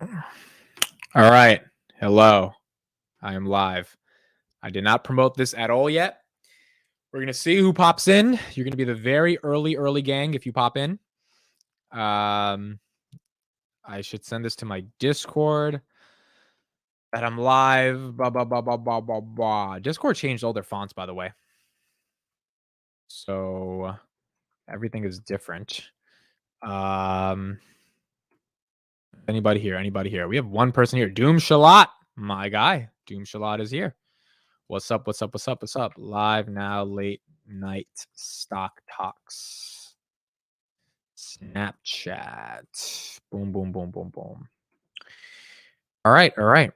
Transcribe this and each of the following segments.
All right. Hello. I am live. I did not promote this at all yet. We're going to see who pops in. You're going to be the very early gang if you pop in. I should send this to my Discord that I'm live. Blah, blah, blah, blah, blah, blah, blah. Discord changed all their fonts, by the way. So everything is different. Anybody here? Anybody here? We have one person here. Doom Shalat, my guy. Doom Shalat is here. What's up? What's up? What's up? What's up? Live now, late night stock talks. Snapchat. Boom, boom, boom, boom, boom. All right. All right.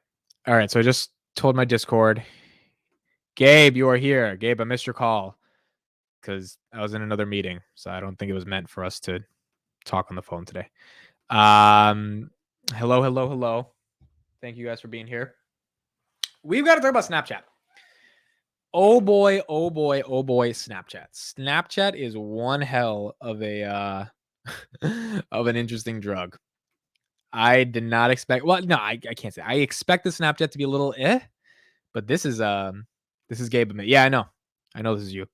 All right. So I just told my Discord, Gabe, you are here. Gabe, I missed your call because I was in another meeting. So I don't think it was meant for us to talk on the phone today. Hello, hello, hello. Thank you guys for being here. We've got to talk about Snapchat. Oh boy, oh boy, oh boy, Snapchat. Snapchat is one hell of a of an interesting drug. I did not expect I can't say. I expected Snapchat to be a little but this is Gabe. Yeah, I know. I know this is you.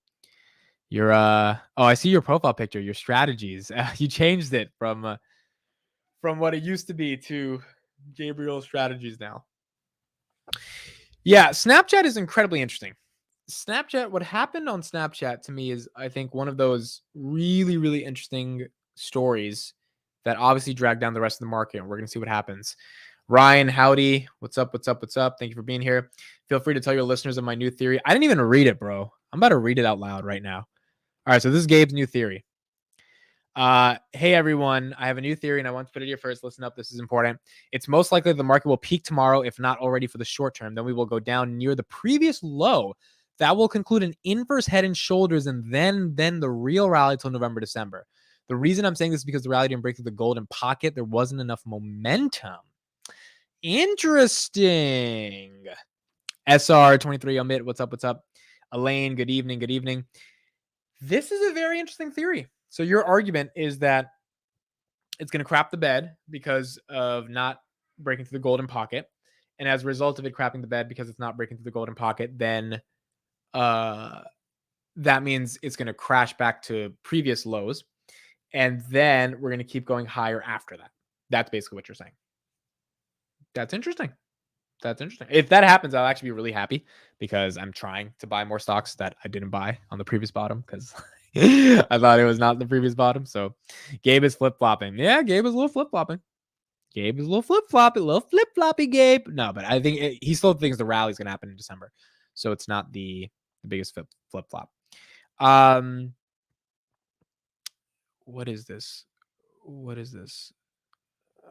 You're I see your profile picture, your strategies. You changed it from what it used to be to Gabriel's strategies now. Yeah, Snapchat is incredibly interesting. Snapchat, what happened on Snapchat to me is, I think, one of those really, really interesting stories that obviously dragged down the rest of the market. And we're going to see what happens. Ryan, howdy. What's up? What's up? What's up? Thank you for being here. Feel free to tell your listeners of my new theory. I didn't even read it, bro. I'm about to read it out loud right now. All right, so this is Gabe's new theory. Hey everyone, I have a new theory and I want to put it here first. Listen up, this is important. It's most likely the market will peak tomorrow, if not already for the short term. Then we will go down near the previous low. That will conclude an inverse head and shoulders, and then the real rally till November, December. The reason I'm saying this is because the rally didn't break through the golden pocket. There wasn't enough momentum. Interesting. SR23 Amit, what's up? What's up? Elaine, good evening. Good evening. This is a very interesting theory. So your argument is that it's going to crap the bed because of not breaking through the golden pocket. And as a result of it crapping the bed because it's not breaking through the golden pocket, then that means it's going to crash back to previous lows. And then we're going to keep going higher after that. That's basically what you're saying. That's interesting. That's interesting. If that happens, I'll actually be really happy because I'm trying to buy more stocks that I didn't buy on the previous bottom because I thought it was not the previous bottom. So Gabe is flip-flopping. Yeah, Gabe is a little flip-flopping. Gabe is a little flip-floppy, Gabe. No, but I think he still thinks the rally is going to happen in December. So it's not the biggest flip-flop. What is this? What is this?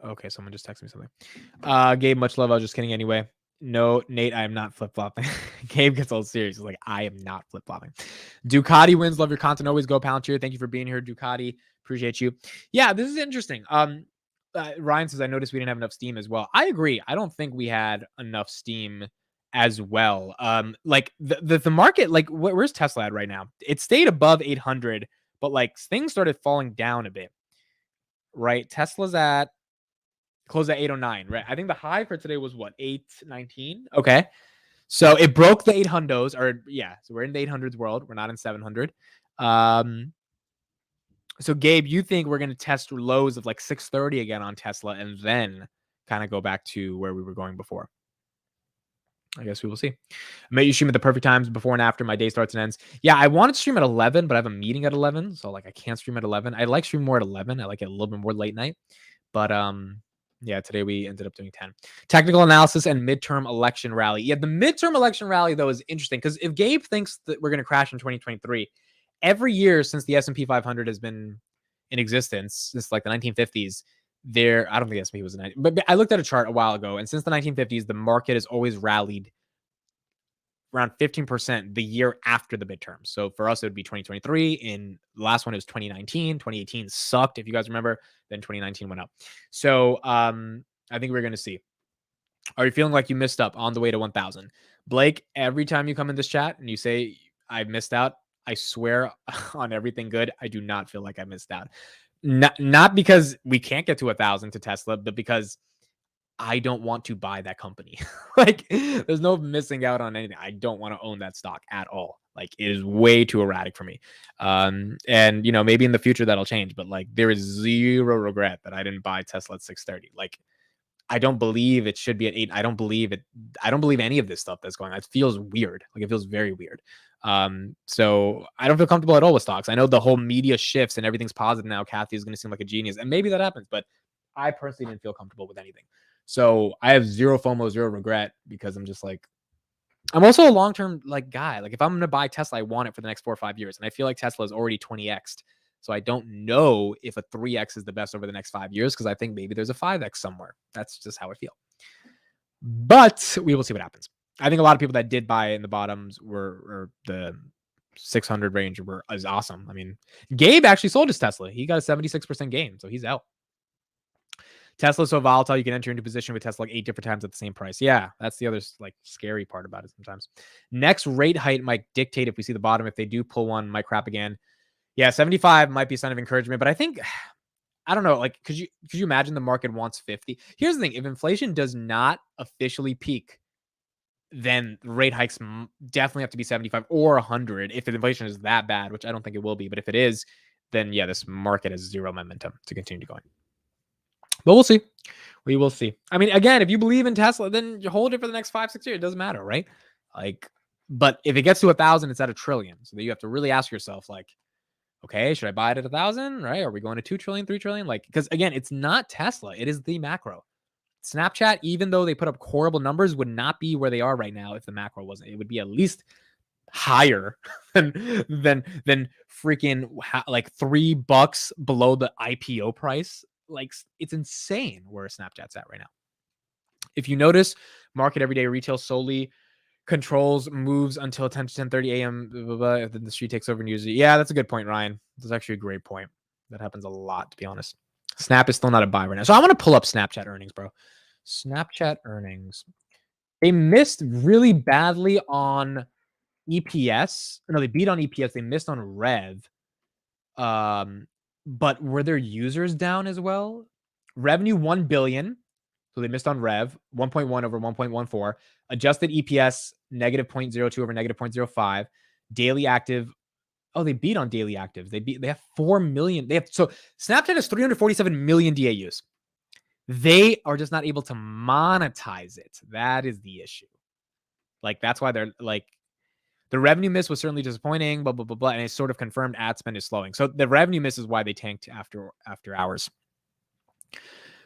Okay, someone just texted me something. Gabe, much love. I was just kidding anyway. No, Nate, I am not flip-flopping. Gabe gets all serious. He's like, I am not flip-flopping. Ducati wins. Love your content. Always go Palantir. Thank you for being here, Ducati. Appreciate you. Yeah, this is interesting. Ryan says, I noticed we didn't have enough steam as well. I agree. I don't think we had enough steam as well. Like the market, like where's Tesla at right now? It stayed above 800, but like things started falling down a bit, right? Tesla's at closed at 809, right? I think the high for today was what, 819? Okay. So it broke the 800s, or yeah. So we're in the 800s world. We're not in 700. So Gabe, you think we're going to test lows of like 630 again on Tesla and then kind of go back to where we were going before? I guess we will see. I made you stream at the perfect times before and after my day starts and ends. Yeah, I wanted to stream at 11, but I have a meeting at 11. So like I can't stream at 11. I like stream more at 11. I like it a little bit more late night. But yeah, today we ended up doing 10. Technical analysis and midterm election rally. Yeah, the midterm election rally, though, is interesting because if Gabe thinks that we're going to crash in 2023, every year since the S&P 500 has been in existence, since like the 1950s, I don't think the S&P was in, but I looked at a chart a while ago, and since the 1950s, the market has always rallied around 15% the year after the midterms. So for us, it would be 2023. In the last one, it was 2019. 2018 sucked, if you guys remember. Then 2019 went up. So I think we're going to see. Are you feeling like you missed up on the way to 1,000? Blake, every time you come in this chat and you say, I missed out, I swear on everything good, I do not feel like I missed out. Not because we can't get to 1,000 to Tesla, but because I don't want to buy that company. Like, there's no missing out on anything. I don't want to own that stock at all. Like, it is way too erratic for me. And maybe in the future that'll change, but like, there is zero regret that I didn't buy Tesla at 630. Like, I don't believe it should be at 8. I don't believe it. I don't believe any of this stuff that's going on. It feels weird. Like, it feels very weird. So I don't feel comfortable at all with stocks. I know the whole media shifts and everything's positive now. Kathy is going to seem like a genius, and maybe that happens, but I personally didn't feel comfortable with anything. So I have zero FOMO, zero regret, because I'm just like, I'm also a long-term like guy. Like, if I'm going to buy Tesla, I want it for the next 4 or 5 years. And I feel like Tesla is already 20x. So I don't know if a 3x is the best over the next 5 years, because I think maybe there's a 5x somewhere. That's just how I feel. But we will see what happens. I think a lot of people that did buy in the bottoms or the 600 range is awesome. I mean, Gabe actually sold his Tesla. He got a 76% gain, so he's out. Tesla's so volatile, you can enter into position with Tesla like 8 different times at the same price. Yeah, that's the other like scary part about it sometimes. Next rate hike might dictate if we see the bottom. If they do pull one, might crap again. Yeah, 75 might be a sign of encouragement, but I think, I don't know, like, could you imagine the market wants 50? Here's the thing. If inflation does not officially peak, then rate hikes definitely have to be 75 or 100 if the inflation is that bad, which I don't think it will be. But if it is, then yeah, this market has zero momentum to continue going. But we'll see. We will see. I mean, again, if you believe in Tesla, then you hold it for the next 5-6 years. It doesn't matter, right? Like, but if it gets to 1,000, it's at $1 trillion. So that you have to really ask yourself, like, okay, should I buy it at 1,000? Right? Are we going to 2 trillion, 3 trillion? Like, because again, it's not Tesla. It is the macro. Snapchat, even though they put up horrible numbers, would not be where they are right now if the macro wasn't. It would be at least higher than freaking like $3 below the IPO price. Like, it's insane where Snapchat's at right now. If you notice, market everyday retail solely controls moves until 10 to 10:30 a.m. If then the street takes over and uses it. Yeah, that's a good point, Ryan. That's actually a great point. That happens a lot, to be honest. Snap is still not a buy right now. So I want to pull up Snapchat earnings, bro. Snapchat earnings. They missed really badly on EPS. No, they beat on EPS. They missed on rev. But were their users down as well? Revenue 1 billion. So they missed on rev, 1.1 over 1.14. Adjusted EPS, negative 0.02 over negative 0.05. Daily active. Oh, they beat on daily actives. They have 4 million. So Snapchat has 347 million DAUs. They are just not able to monetize it. That is the issue. Like, that's why they're like, the revenue miss was certainly disappointing, blah, blah, blah, blah. And it's sort of confirmed ad spend is slowing. So the revenue miss is why they tanked after hours.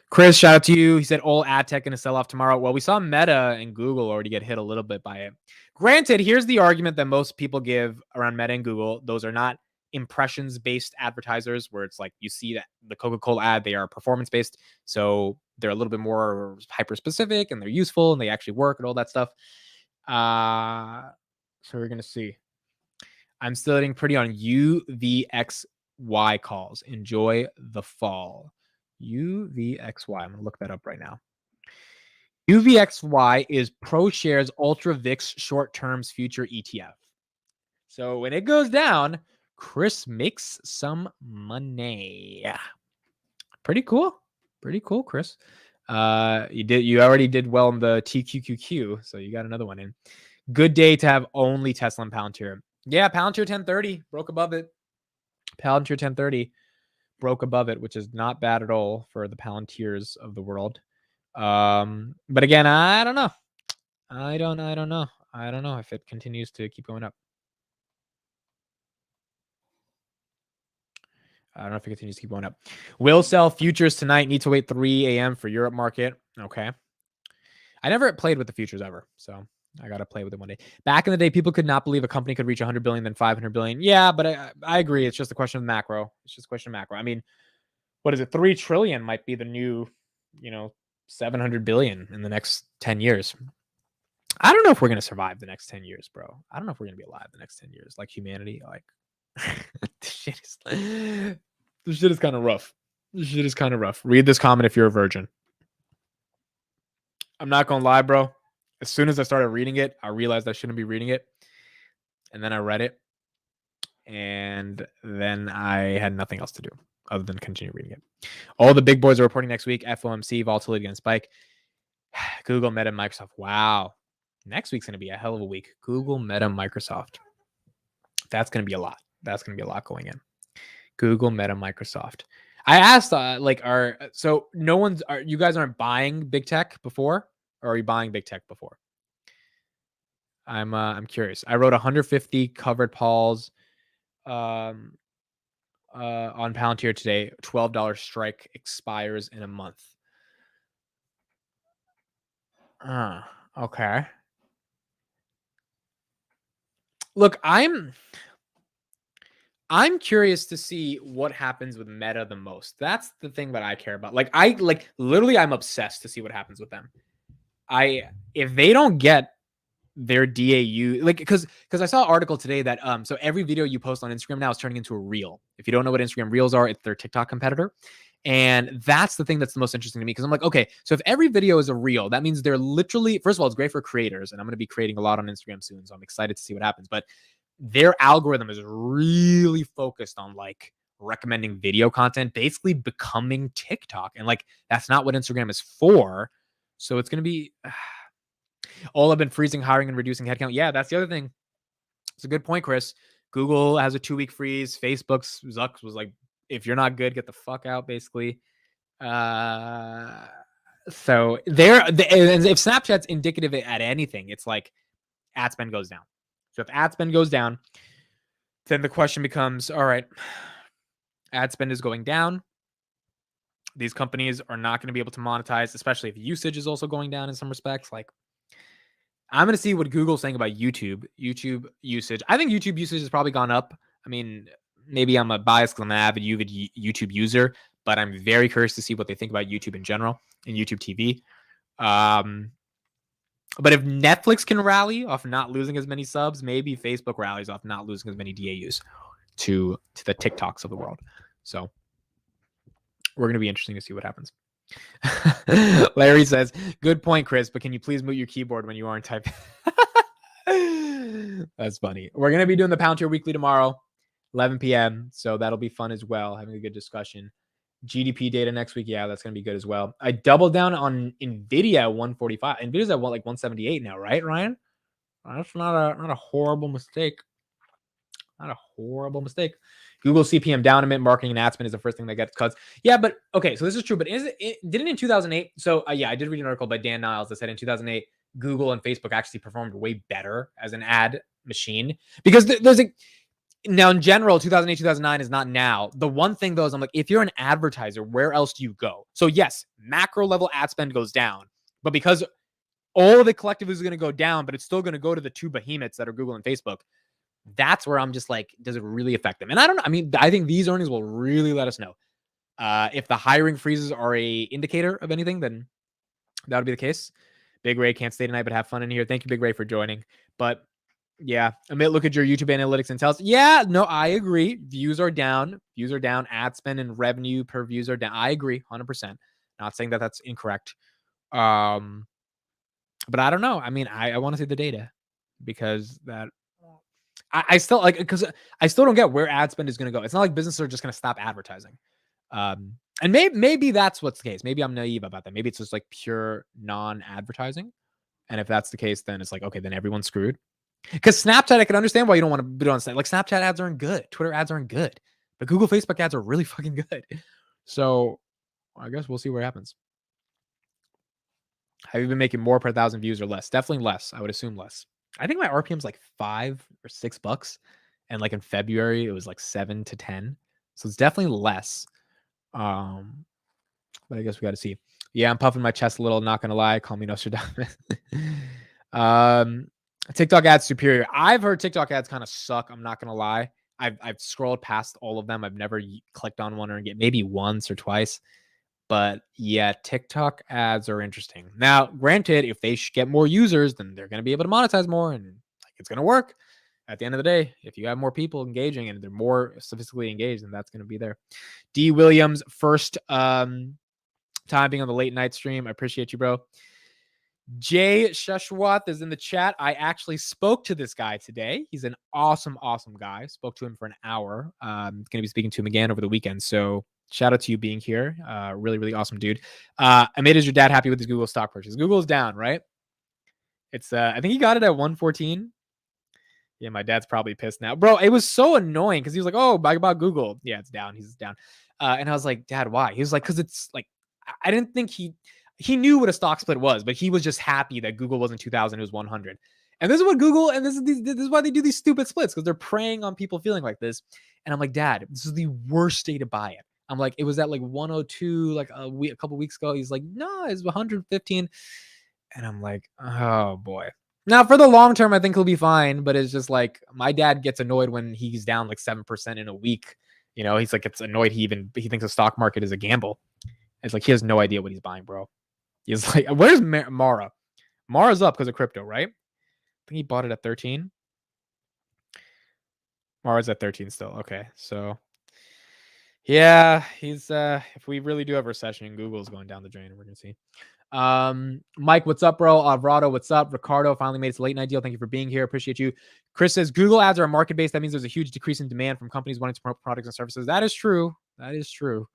Chris, shout out to you. He said all ad tech going to sell off tomorrow. Well, we saw Meta and Google already get hit a little bit by it. Granted, here's the argument that most people give around Meta and Google. Those are not impressions-based advertisers where it's like you see that the Coca-Cola ad, they are performance-based. So they're a little bit more hyper-specific and they're useful and they actually work and all that stuff. So we're going to see. I'm still hitting pretty on UVXY calls. Enjoy the fall. UVXY. I'm going to look that up right now. UVXY is ProShares Ultra VIX Short Terms Future ETF. So when it goes down, Chris makes some money. Pretty cool. Pretty cool, Chris. You already did well in the TQQQ, so you got another one in. Good day to have only Tesla and Palantir. Yeah, Palantir 1030 broke above it. Palantir 1030 broke above it, which is not bad at all for the Palantirs of the world. But again, I don't know. I don't know. I don't know if it continues to keep going up. I don't know if it continues to keep going up. Will sell futures tonight. Need to wait 3 a.m. for Europe market. Okay. I never played with the futures ever, so I got to play with it one day. Back in the day, people could not believe a company could reach 100 billion, then 500 billion. Yeah, but I agree. It's just a question of macro. It's just a question of macro. I mean, what is it? 3 trillion might be the new, 700 billion in the next 10 years. I don't know if we're going to survive the next 10 years, bro. I don't know if we're going to be alive the next 10 years. Like humanity, like this shit is kind of rough. This shit is kind of rough. Read this comment if you're a virgin. I'm not going to lie, bro. As soon as I started reading it, I realized I shouldn't be reading it. And then I read it. And then I had nothing else to do other than continue reading it. All the big boys are reporting next week. FOMC, volatility against spike. Google, Meta, Microsoft. Wow. Next week's going to be a hell of a week. Google, Meta, Microsoft. That's going to be a lot. That's going to be a lot going in. Google, Meta, Microsoft. I asked, so no one's, you guys aren't buying big tech before, or are you buying big tech before? I'm curious. I wrote 150 covered Pauls on Palantir today. $12 strike expires in a month. Okay. Look, I'm curious to see what happens with Meta the most. That's the thing that I care about. Literally I'm obsessed to see what happens with them. If they don't get their DAU, because I saw an article today that so every video you post on Instagram now is turning into a reel. If you don't know what Instagram Reels are, it's their TikTok competitor. And that's the thing that's the most interesting to me, because I'm like, okay, so if every video is a reel, that means they're literally, first of all, it's great for creators, and I'm going to be creating a lot on Instagram soon, so I'm excited to see what happens. But their algorithm is really focused on like recommending video content, basically becoming TikTok, and like that's not what Instagram is for. So it's going to be all I've been freezing hiring and reducing headcount. Yeah, that's the other thing. It's a good point, Chris. Google has a 2-week freeze. Facebook's Zuck was like, if you're not good, get the fuck out, basically. So if Snapchat's indicative at anything, it's like ad spend goes down. So if ad spend goes down, then the question becomes, all right, ad spend is going down. These companies are not going to be able to monetize, especially if usage is also going down in some respects. Like, I'm going to see what Google's saying about YouTube usage. I think YouTube usage has probably gone up. I mean, maybe I'm a bias because I'm an avid YouTube user, but I'm very curious to see what they think about YouTube in general and YouTube TV. But if Netflix can rally off not losing as many subs, maybe Facebook rallies off not losing as many DAUs to the TikToks of the world. So we're going to be interesting to see what happens. Larry says, good point, Chris, but can you please mute your keyboard when you aren't typing? That's funny. We're going to be doing the Palantir Weekly tomorrow, 11 p.m. So that'll be fun as well, having a good discussion. GDP data next week. Yeah, that's going to be good as well. I doubled down on NVIDIA 145. NVIDIA's at 178 now, right, Ryan? That's not a horrible mistake. Not a horrible mistake. Google CPM down a bit. Marketing and ad spend is the first thing that gets cuts. Yeah, but okay, so this is true. But didn't in 2008? So yeah, I did read an article by Dan Niles that said in 2008, Google and Facebook actually performed way better as an ad machine, because there's now in general, 2008, 2009 is not now. The one thing though is I'm like, if you're an advertiser, where else do you go? So yes, macro level ad spend goes down, but because all of it collectively is going to go down, but it's still going to go to the two behemoths that are Google and Facebook. That's where I'm just like, does it really affect them? And I don't know. I mean, I think these earnings will really let us know. If the hiring freezes are a indicator of anything, then that would be the case. Big Ray can't stay tonight, but have fun in here. Thank you, Big Ray, for joining. But yeah, Amit, look at your YouTube analytics and tell us. Yeah, no, I agree. Views are down. Views are down. Ad spend and revenue per views are down. I agree, 100%. Not saying that that's incorrect. But I don't know. I mean, I want to see the data, because that I still like, because I still don't get where ad spend is going to go. It's not like businesses are just going to stop advertising. And maybe that's what's the case. Maybe I'm naive about that. Maybe it's just like pure non-advertising. And if that's the case, then it's like, okay, then everyone's screwed. Because Snapchat, I can understand why you don't want to do it on Snapchat. Like, Snapchat ads aren't good. Twitter ads aren't good. But Google, Facebook ads are really fucking good. So I guess we'll see what happens. Have you been making more per 1,000 views or less? Definitely less. I would assume less. I think my RPM is like $5 or $6. And like in February, it was like 7 to 10. So it's definitely less. But I guess we got to see. Yeah, I'm puffing my chest a little, not going to lie. Call me Nostradamus. TikTok ads superior. I've heard TikTok ads kind of suck. I'm not going to lie. I've scrolled past all of them. I've never clicked on one or get maybe once or twice. But yeah, TikTok ads are interesting. Now, granted, if they get more users, then they're going to be able to monetize more, and like, it's going to work. At the end of the day, if you have more people engaging and they're more sophisticatedly engaged, then that's going to be there. D. Williams, first time being on the late night stream. I appreciate you, bro. Jay Shashwath is in the chat. I actually spoke to this guy today. He's an awesome, awesome guy. Spoke to him for an hour. Going to be speaking to him again over the weekend. So shout out to you being here. Really, really awesome dude. Amit, is your dad happy with his Google stock purchase? Google's down, right? It's I think he got it at 114. Yeah, my dad's probably pissed now. Bro, it was so annoying because he was like, oh, I bought Google. Yeah, it's down. He's down. And I was like, Dad, why? He was like, because it's like, I didn't think he knew what a stock split was, but he was just happy that Google wasn't 2,000, it was 100. And this is what Google, and this is why they do these stupid splits, because they're preying on people feeling like this. And I'm like, Dad, this is the worst day to buy it. I'm like, it was at like 102, like a couple weeks ago. He's like, no, it's 115. And I'm like, oh boy. Now, for the long term, I think he'll be fine, but it's just like my dad gets annoyed when he's down like 7% in a week. You know, he's like, it's annoyed. He thinks the stock market is a gamble. It's like he has no idea what he's buying, bro. He's like, where's Mara? Mara's up because of crypto, right? I think he bought it at 13. Mara's at 13 still. Okay, so yeah, he's if we really do have a recession, Google's going down the drain, we're gonna see. Mike, what's up, bro? Alvarado, what's up? Ricardo finally made its late night deal. Thank you for being here. Appreciate you. Chris says Google ads are market based. That means there's a huge decrease in demand from companies wanting to promote products and services. That is true. That is true.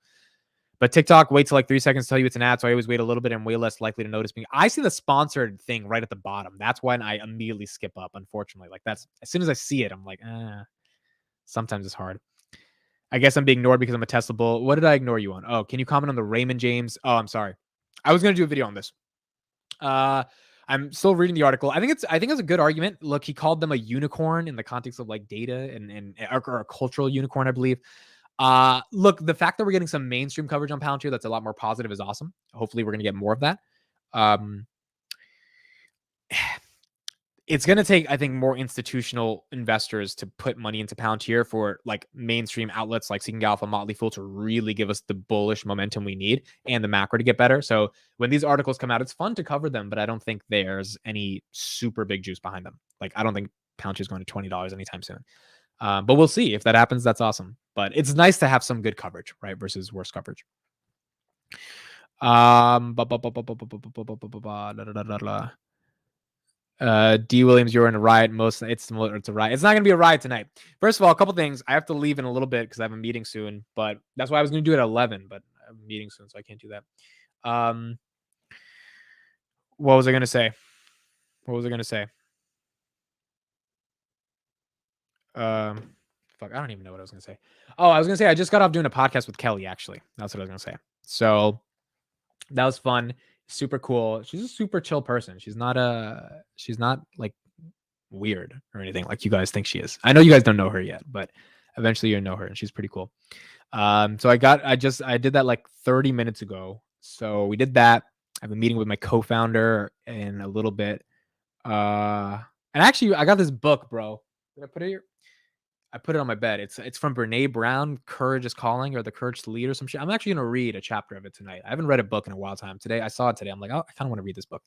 But TikTok waits like 3 seconds to tell you it's an ad, so I always wait a little bit and way less likely to notice me. I see the sponsored thing right at the bottom. That's when I immediately skip up, unfortunately. Like that's as soon as I see it, I'm like, sometimes it's hard. I guess I'm being ignored because I'm a Tesla bull. What did I ignore you on? Oh, can you comment on the Raymond James? Oh, I'm sorry. I was going to do a video on this. I'm still reading the article. I think it's a good argument. Look, he called them a unicorn in the context of like data or a cultural unicorn, I believe. Look, the fact that we're getting some mainstream coverage on Palantir that's a lot more positive is awesome. Hopefully we're going to get more of that. It's going to take, I think, more institutional investors to put money into Palantir for like mainstream outlets like Seeking Alpha, Motley Fool to really give us the bullish momentum we need and the macro to get better. So when these articles come out, it's fun to cover them, but I don't think there's any super big juice behind them. Like, I don't think Palantir is going to $20 anytime soon. But we'll see. If that happens, that's awesome. But it's nice to have some good coverage, right? Versus worse coverage. D Williams, you're in a riot. It's a riot. It's not gonna be a riot tonight. First of all, a couple things. I have to leave in a little bit because I have a meeting soon, but that's why I was gonna do it at 11, but I have a meeting soon, so I can't do that. What was I gonna say? Fuck, I don't even know what I was gonna say. Oh, I was gonna say I just got off doing a podcast with Kelly, actually. That's what I was gonna say. So that was fun. Super cool. She's a super chill person. She's not like weird or anything like you guys think she is. I know you guys don't know her yet, but eventually you'll know her, and she's pretty cool. So I did that like 30 minutes ago. So we did that. I have a meeting with my co-founder in a little bit. And actually I got this book, bro. Did I put it here? I put it on my bed. It's from Brene Brown, Courage is Calling, or The Courage to Lead or some shit. I'm actually going to read a chapter of it tonight. I haven't read a book in a while time. Today, I saw it today. I'm like, oh, I kind of want to read this book.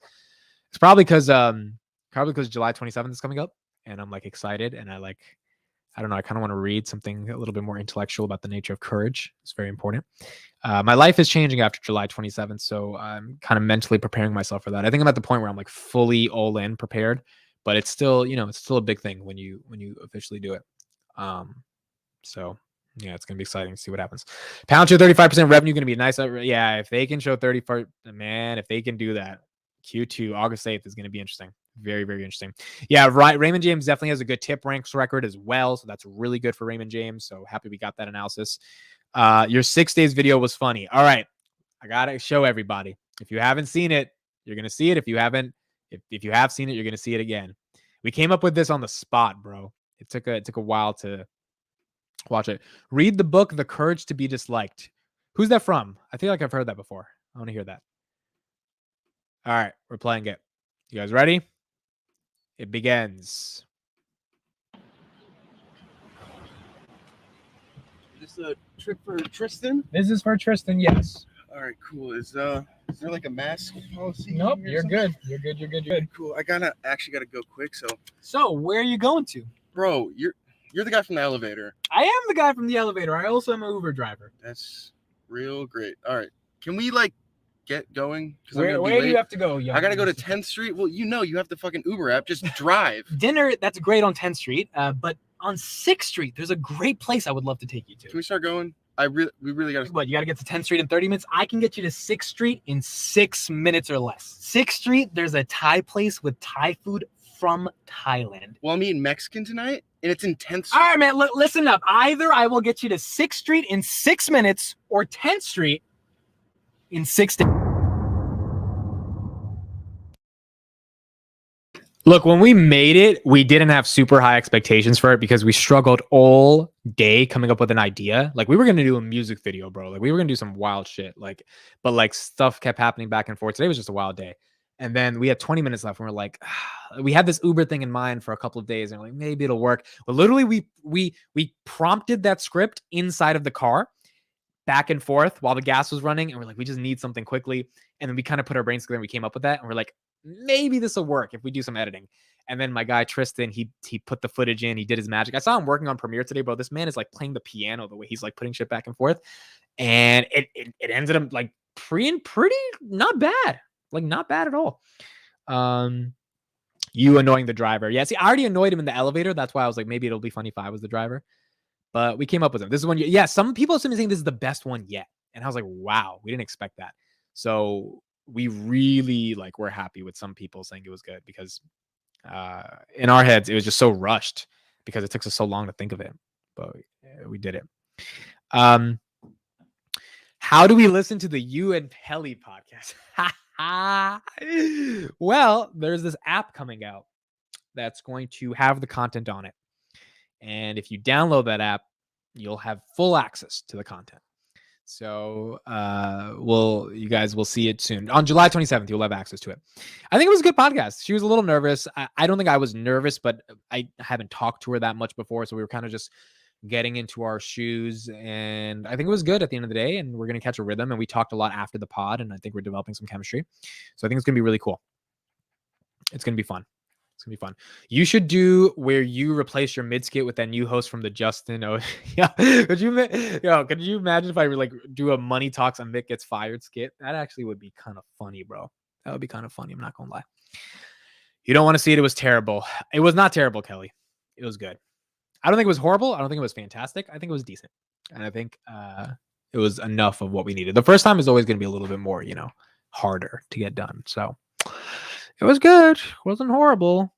It's probably because July 27th is coming up, and I'm like excited, and I don't know, I kind of want to read something a little bit more intellectual about the nature of courage. It's very important. My life is changing after July 27th, so I'm kind of mentally preparing myself for that. I think I'm at the point where I'm like fully all in prepared, but it's still, it's still a big thing when you officially do it. So yeah, it's gonna be exciting to see what happens. Palantir 35% revenue gonna be nice. Yeah, if they can show 30%, man, if they can do that, Q2 August 8th is gonna be interesting. Very, very interesting. Yeah, right. Raymond James definitely has a good tip ranks record as well, so that's really good for Raymond James. So happy we got that analysis. Your 6 days video was funny. All right, I gotta show everybody. If you haven't seen it, you're gonna see it. If you you have seen it, you're gonna see it again. We came up with this on the spot, bro. It took a while to watch it. Read the book, The Courage to Be Disliked. Who's that from? I feel like I've heard that before. I want to hear that. All right, we're playing it. You guys ready? It begins. Is this a trip for Tristan? This is for Tristan, yes. All right, cool. Is there like a mask policy? Nope, you're good. You're good. Cool. I gotta go quick. So where are you going to? Bro, you're the guy from the elevator. I am the guy from the elevator. I also am an Uber driver. That's real great. All right, can we like get going? Where do you have to go? I gotta go to 10th Street. Well, you have the fucking Uber app. Just drive. Dinner, that's great on 10th Street, but on 6th Street, there's a great place I would love to take you to. Can we start going? we really got to. What, you got to get to 10th Street in 30 minutes? I can get you to 6th Street in 6 minutes or less. 6th Street, there's a Thai place with Thai food from Thailand. Well, I'm eating Mexican tonight, and it's in 10th Street. All right, man, listen up. Either I will get you to 6th Street in 6 minutes or 10th Street in 6 days. Look, when we made it, we didn't have super high expectations for it because we struggled all day coming up with an idea. Like, we were going to do a music video, bro. Like, we were going to do some wild shit. Like, but like stuff kept happening back and forth. Today was just a wild day. And then we had 20 minutes left and we're like, we had this Uber thing in mind for a couple of days and we're like, maybe it'll work. But literally we prompted that script inside of the car back and forth while the gas was running. And we're like, we just need something quickly. And then we kind of put our brains together and we came up with that. And we're like, maybe this will work if we do some editing. And then my guy Tristan, he put the footage in, he did his magic. I saw him working on Premiere today, bro. This man is like playing the piano the way he's like putting shit back and forth. And it ended up like pretty not bad. Like not bad at all. You annoying the driver. Yeah, see, I already annoyed him in the elevator. That's why I was like, maybe it'll be funny if I was the driver. But we came up with him. This is one. Yeah, some people are saying this is the best one yet. And I was like, wow, we didn't expect that. So we really we're happy with some people saying it was good because in our heads, it was just so rushed because it took us so long to think of it. But we did it. How do we listen to the You and Pelly podcast? Well, there's this app coming out that's going to have the content on it. And if you download that app, you'll have full access to the content. So you guys will see it soon. On July 27th, you'll have access to it. I think it was a good podcast. She was a little nervous. I don't think I was nervous, but I haven't talked to her that much before. So we were kind of just getting into our shoes. And I think it was good at the end of the day. And we're going to catch a rhythm. And we talked a lot after the pod. And I think we're developing some chemistry. So I think it's going to be really cool. It's going to be fun. It's gonna be fun. You should do where you replace your mid skit with that new host from the Justin. Oh, yeah. Could you imagine if I do a Money Talks and Mick Gets Fired skit? That actually would be kind of funny, bro. That would be kind of funny. I'm not gonna lie. You don't want to see it. It was terrible. It was not terrible, Kelly. It was good. I don't think it was horrible. I don't think it was fantastic. I think it was decent, and I think it was enough of what we needed. The first time is always gonna be a little bit more, harder to get done. So. It was good. It wasn't horrible.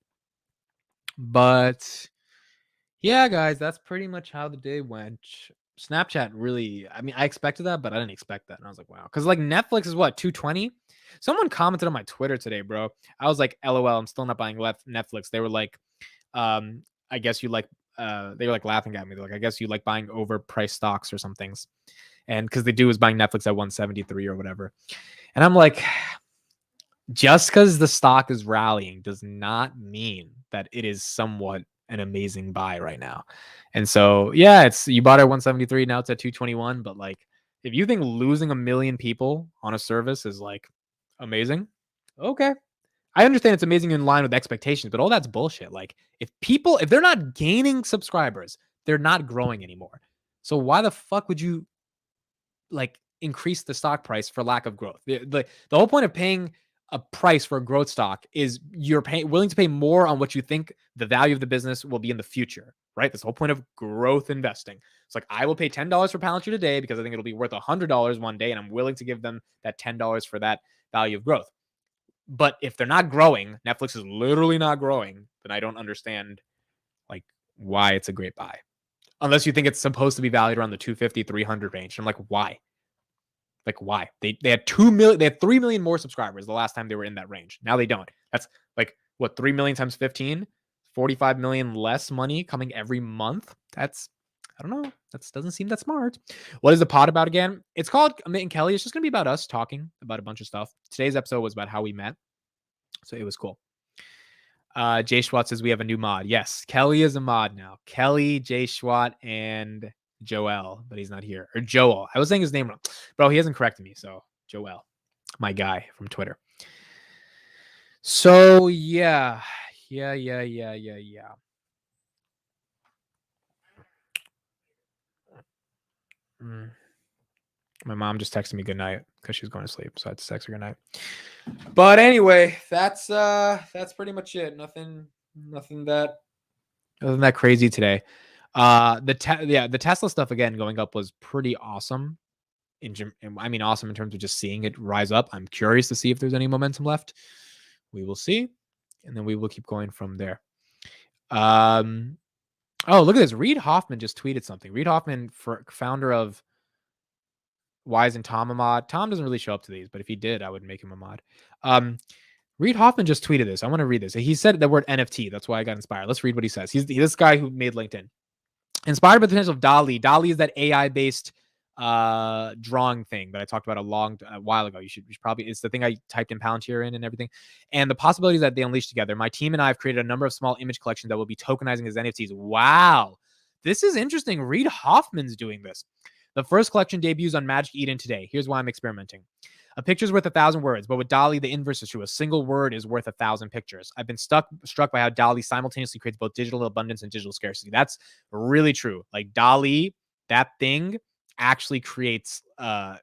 But yeah, guys, that's pretty much how the day went. Snapchat really, I expected that, but I didn't expect that. And I was like, wow. Because Netflix is what, 220? Someone commented on my Twitter today, bro. I was like, LOL, I'm still not buying Netflix. They were like, I guess you like, they were like laughing at me. They're like, I guess you like buying overpriced stocks or some things. And because they do is buying Netflix at 173 or whatever. And I'm like, just because the stock is rallying does not mean that it is somewhat an amazing buy right now. And so, yeah, you bought it at 173. Now it's at 221. But if you think losing 1 million people on a service is amazing, okay. I understand it's amazing in line with expectations, but all that's bullshit. If they're not gaining subscribers, they're not growing anymore. So why the fuck would you increase the stock price for lack of growth? The whole point of paying a price for a growth stock is you're willing to pay more on what you think the value of the business will be in the future, right? That's the whole point of growth investing. It's I will pay $10 for Palantir today because I think it'll be worth $100 one day, and I'm willing to give them that $10 for that value of growth. But if they're not growing, Netflix is literally not growing, then I don't understand why it's a great buy. Unless you think it's supposed to be valued around the 250, 300 range. I'm like, why? Why? They had 2 million, they had 3 million more subscribers the last time they were in that range. Now they don't. That's 3 million times 15, 45 million less money coming every month. I don't know. That doesn't seem that smart. What is the pod about again? It's called Amit and Kelly. It's just going to be about us talking about a bunch of stuff. Today's episode was about how we met. So it was cool. Jay Schwat says we have a new mod. Yes, Kelly is a mod now. Kelly, Jay Schwat, and Joel, but he's not here. Or Joel. I was saying his name wrong. Bro, he hasn't corrected me. So Joel, my guy from Twitter. So yeah. My mom just texted me good night because she's going to sleep. So I had to text her good night. But anyway, that's pretty much it. Nothing that crazy today. The Tesla stuff again going up was pretty awesome. Awesome in terms of just seeing it rise up. I'm curious to see if there's any momentum left. We will see, and then we will keep going from there. Oh, look at this. Reid Hoffman just tweeted something. Reid Hoffman, founder of Why Isn't Tom a Mod? Tom doesn't really show up to these, but if he did, I would make him a mod. Reid Hoffman just tweeted this. I want to read this. He said the word NFT. That's why I got inspired. Let's read what he says. He's this guy who made LinkedIn. Inspired by the potential of DALL-E. DALL-E is that AI-based drawing thing that I talked about a while ago. You should probably, it's the thing I typed in Palantir in and everything. And the possibilities that they unleash together. My team and I have created a number of small image collections that will be tokenizing as NFTs. Wow. This is interesting. Reid Hoffman's doing this. The first collection debuts on Magic Eden today. Here's why I'm experimenting. A picture's worth 1,000 words, but with DALL-E, the inverse is true. A single word is worth 1,000 pictures. I've been struck by how DALL-E simultaneously creates both digital abundance and digital scarcity. That's really true. Like DALL-E, that thing actually creates,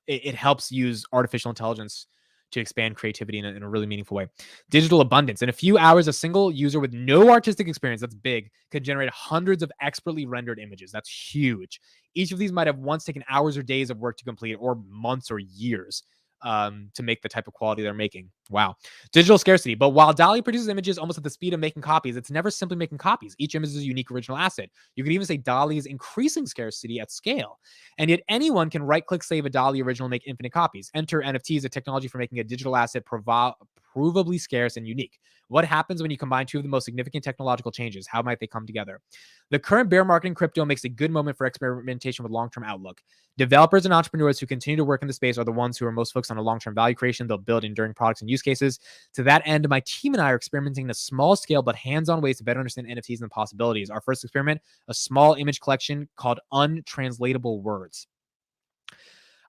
it helps use artificial intelligence to expand creativity in a really meaningful way. Digital abundance. In a few hours, a single user with no artistic experience, that's big, could generate hundreds of expertly rendered images. That's huge. Each of these might have once taken hours or days of work to complete, or months or years to make the type of quality they're making. Wow. Digital scarcity. But while DALL-E produces images almost at the speed of making copies, it's never simply making copies. Each image is a unique original asset. You could even say DALL-E is increasing scarcity at scale. And yet anyone can right-click, save a DALL-E original, and make infinite copies. Enter NFTs, a technology for making a digital asset provably scarce and unique. What happens when you combine two of the most significant technological changes? How might they come together? The current bear market in crypto makes a good moment for experimentation with long-term outlook. Developers and entrepreneurs who continue to work in the space are the ones who are most focused on a long-term value creation. They'll build enduring products and use cases. To that end, my team and I are experimenting in a small scale but hands-on ways to better understand NFTs and the possibilities. Our first experiment, a small image collection called Untranslatable Words.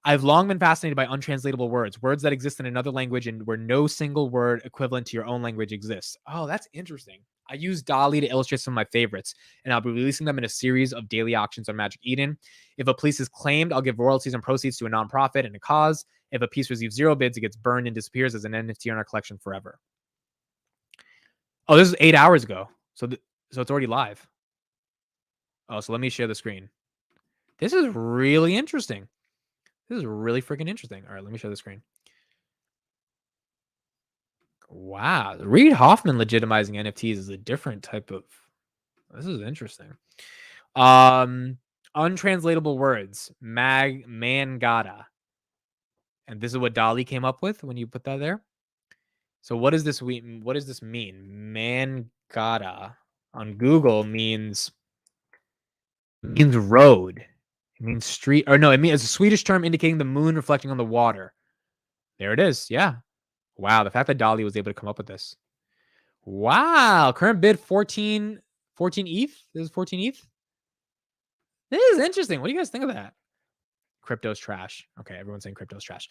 I've long been fascinated by untranslatable words that exist in another language and where no single word equivalent to your own language exists. Oh, that's interesting. I use DALL-E to illustrate some of my favorites, and I'll be releasing them in a series of daily auctions on Magic Eden. If a piece is claimed, I'll give royalties and proceeds to a nonprofit and a cause. If a piece receives 0 bids, it gets burned and disappears as an NFT in our collection forever. Oh, this is 8 hours ago. So it's already live. Oh, so let me share the screen. This is really interesting. This is really freaking interesting. All right, let me show the screen. Wow. Reid Hoffman legitimizing NFTs is a different type of... This is interesting. Untranslatable words. Mangata. And this is what DALL-E came up with when you put that there. So what does this mean? Mangata on Google means road. It means street, or no, it's a Swedish term indicating the moon reflecting on the water. There it is. Yeah. Wow. The fact that DALL-E was able to come up with this. Wow. Current bid 14 ETH. This is 14 ETH. This is interesting. What do you guys think of that? Crypto's trash. Okay. Everyone's saying crypto's trash.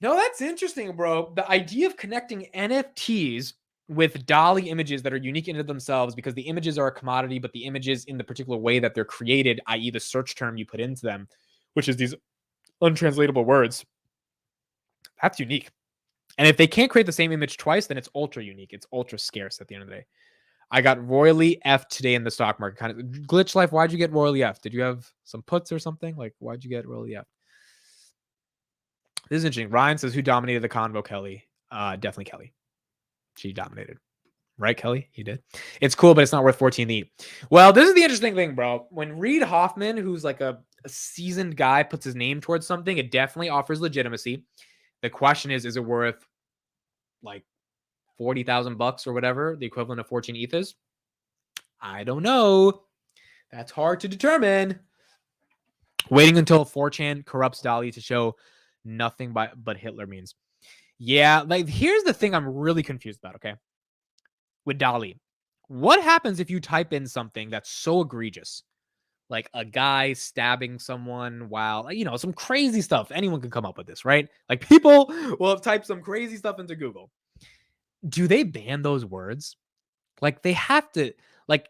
No, that's interesting, bro. The idea of connecting NFTs with DALL-E images that are unique into themselves, because the images are a commodity, but the images in the particular way that they're created, i.e. the search term you put into them, which is these untranslatable words, that's unique. And if they can't create the same image twice, then it's ultra unique. It's ultra scarce at the end of the day. I got royally F'd today in the stock market. Kind of glitch life. Why'd you get royally F'd? Did you have some puts or something? Like, why'd you get royally F'd? This is interesting. Ryan says, who dominated the convo, Kelly? Definitely Kelly. She dominated. Right, Kelly? You did. It's cool, but it's not worth 14 to eat. Well, this is the interesting thing, bro. When Reid Hoffman, who's like a seasoned guy, puts his name towards something, it definitely offers legitimacy. The question is it worth like $40,000 or whatever, the equivalent of 14 ETH is? I don't know. That's hard to determine. Waiting until 4chan corrupts DALL-E to show nothing but Hitler means. Yeah, like here's the thing I'm really confused about, okay? With DALL-E. What happens if you type in something that's so egregious? Like a guy stabbing someone while, some crazy stuff. Anyone can come up with this, right? Like people will have typed some crazy stuff into Google. Do they ban those words? Like they have to, like,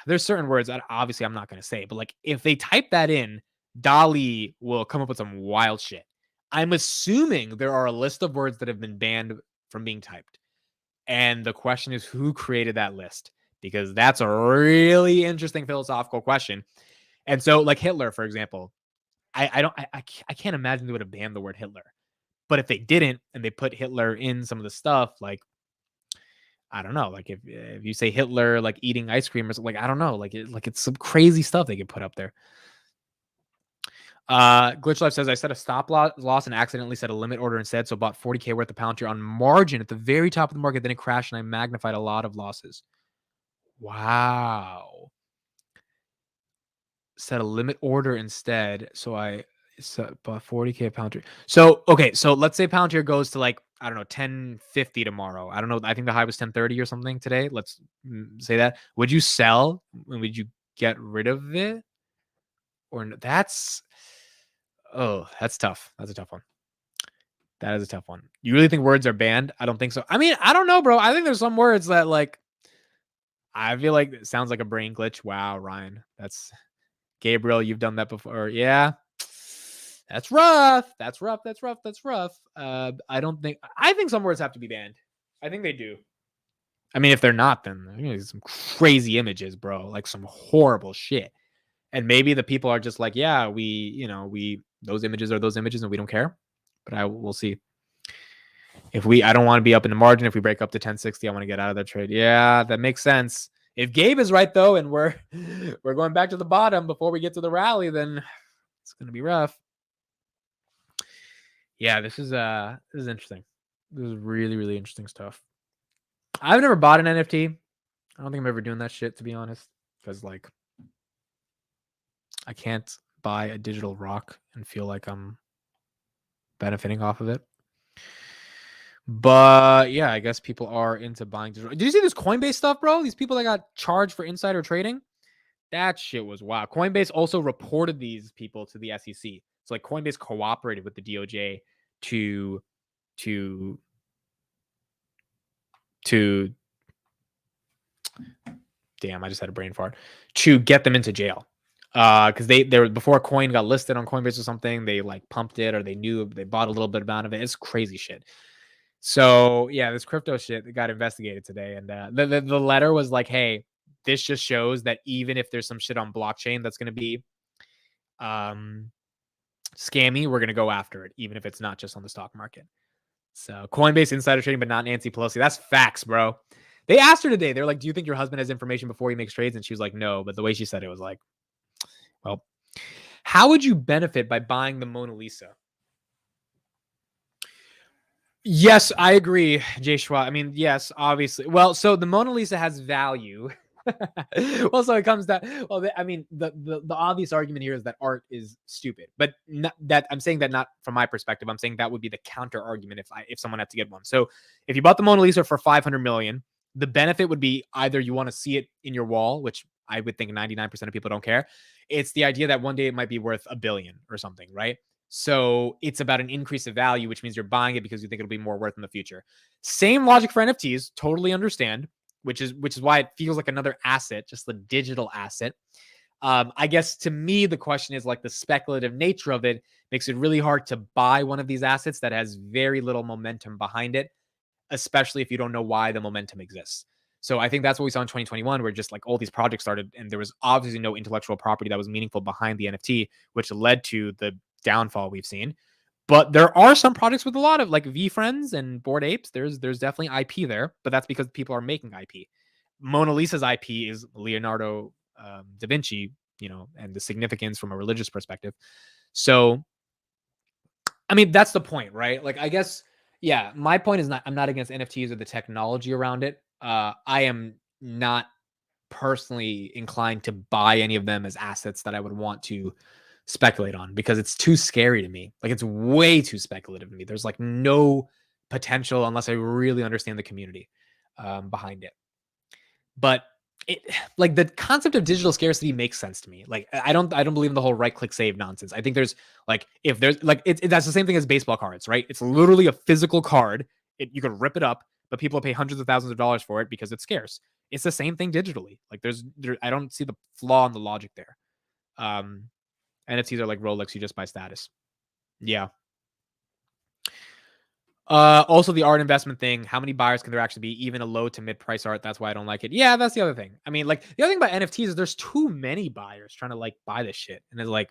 there's certain words that obviously I'm not going to say, but like if they type that in, DALL-E will come up with some wild shit. I'm assuming there are a list of words that have been banned from being typed. And the question is, who created that list? because that's a really interesting philosophical question. And so, like Hitler, for example, I can't imagine they would have banned the word Hitler. But if they didn't and they put Hitler in some of the stuff, like, I don't know, like if you say Hitler like eating ice cream or something, like I don't know, like it's some crazy stuff they could put up there. Glitch Life says I set a stop loss and accidentally set a limit order instead, so bought 40K worth of Palantir on margin at the very top of the market. Then it crashed and I magnified a lot of losses. Wow. Set a limit order instead, so I bought 40K Palantir. So okay, so let's say Palantir goes to like, I don't know, 1050 tomorrow. I don't know. I think the high was 1030 or something today. Let's say that. Would you sell? Would you get rid of it? Or that's tough. That's a tough one. That is a tough one. You really think words are banned? I don't think so. I mean, I don't know, bro. I think there's some words that like I feel like it sounds like a brain glitch. Wow, Ryan. That's Gabriel, you've done that before. Yeah. That's rough. That's rough. That's rough. That's rough. I think some words have to be banned. I think they do. I mean, if they're not, then there's some crazy images, bro. Like some horrible shit. And maybe the people are just like, yeah, those images are those images and we don't care. But we'll see. I don't want to be up in the margin. If we break up to 1060, I want to get out of that trade. Yeah, that makes sense. If Gabe is right though, and we're going back to the bottom before we get to the rally, then it's gonna be rough. Yeah, this is interesting. This is really, really interesting stuff. I've never bought an NFT. I don't think I'm ever doing that shit, to be honest. Because like I can't buy a digital rock and feel like I'm benefiting off of it. But yeah, I guess people are into buying digital. Did you see this Coinbase stuff, bro? These people that got charged for insider trading? That shit was wild. Coinbase also reported these people to the SEC. So like Coinbase cooperated with the DOJ to damn, I just had a brain fart, to get them into jail. Because they were, before coin got listed on Coinbase or something, they like pumped it, or they bought a little bit amount of it. It's crazy shit. So yeah, this crypto shit got investigated today, and the letter was like, hey, this just shows that even if there's some shit on blockchain that's going to be scammy, we're going to go after it, even if it's not just on the stock market. So Coinbase insider trading, but not Nancy Pelosi. That's facts, bro. They asked her today. They're like, do you think your husband has information before he makes trades? And she was like, no. But the way she said it was like, well, how would you benefit by buying the Mona Lisa? Yes, I agree, Jay Schwa. I mean, yes, obviously. Well, so the Mona Lisa has value. Well, so it comes down. Well, I mean, the obvious argument here is that art is stupid, but not, that I'm saying that not from my perspective. I'm saying that would be the counter argument if someone had to get one. So if you bought the Mona Lisa for 500 million, the benefit would be either you want to see it in your wall, which I would think 99% of people don't care. It's the idea that one day it might be worth $1 billion or something, right? So it's about an increase of value, which means you're buying it because you think it'll be more worth in the future. Same logic for NFTs, totally understand, which is why it feels like another asset, just the digital asset. I guess to me, the question is like the speculative nature of it makes it really hard to buy one of these assets that has very little momentum behind it, especially if you don't know why the momentum exists. So I think that's what we saw in 2021, where just like all these projects started and there was obviously no intellectual property that was meaningful behind the NFT, which led to the downfall we've seen. But there are some projects with a lot of like VeeFriends and Bored Apes. There's definitely IP there, but that's because people are making IP. Mona Lisa's IP is Leonardo da Vinci, and the significance from a religious perspective. So, I mean, that's the point, right? Like, I guess, yeah, my point is I'm not against NFTs or the technology around it. I am not personally inclined to buy any of them as assets that I would want to speculate on because it's too scary to me. Like, it's way too speculative to me. There's like no potential unless I really understand the community behind it. But it, like, the concept of digital scarcity makes sense to me. Like, I don't believe in the whole right click save nonsense. I think there's like, if there's like, that's the same thing as baseball cards, right? It's literally a physical card. You could rip it up, but people pay hundreds of thousands of dollars for it because it's scarce. It's the same thing digitally. Like, I don't see the flaw in the logic there. NFTs are like Rolex, you just buy status. Yeah. Also the art investment thing. How many buyers can there actually be? Even a low to mid price art. That's why I don't like it. Yeah, that's the other thing. I mean, like the other thing about NFTs is there's too many buyers trying to like buy this shit, and it's like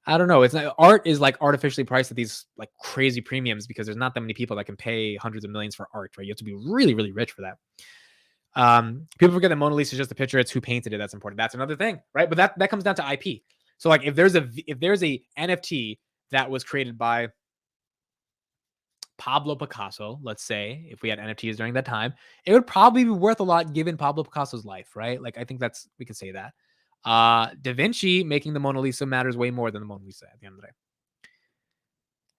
I don't know. It's not art is like artificially priced at these like crazy premiums because there's not that many people that can pay hundreds of millions for art, right? You have to be really, really rich for that. People forget that Mona Lisa is just a picture. It's who painted it. That's important. That's another thing, right? But that comes down to IP. So like if there's a NFT that was created by Pablo Picasso, let's say, if we had NFTs during that time, it would probably be worth a lot given Pablo Picasso's life, right? Like I think we can say that. Da Vinci making the Mona Lisa matters way more than the Mona Lisa at the end of the day.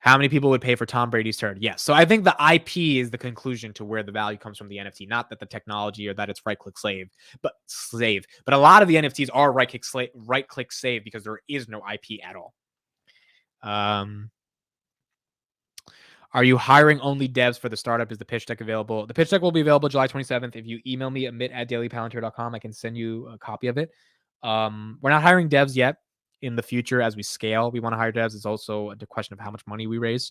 How many people would pay for Tom Brady's turd? Yes. So I think the IP is the conclusion to where the value comes from the NFT, not that the technology or that it's right-click slave. But a lot of the NFTs are right-click save because there is no IP at all. Are you hiring only devs for the startup? Is the pitch deck available? The pitch deck will be available July 27th. If you email me amit@dailypalantir.com, I can send you a copy of it. We're not hiring devs yet. In the future, as we scale, we want to hire devs. It's also a question of how much money we raise,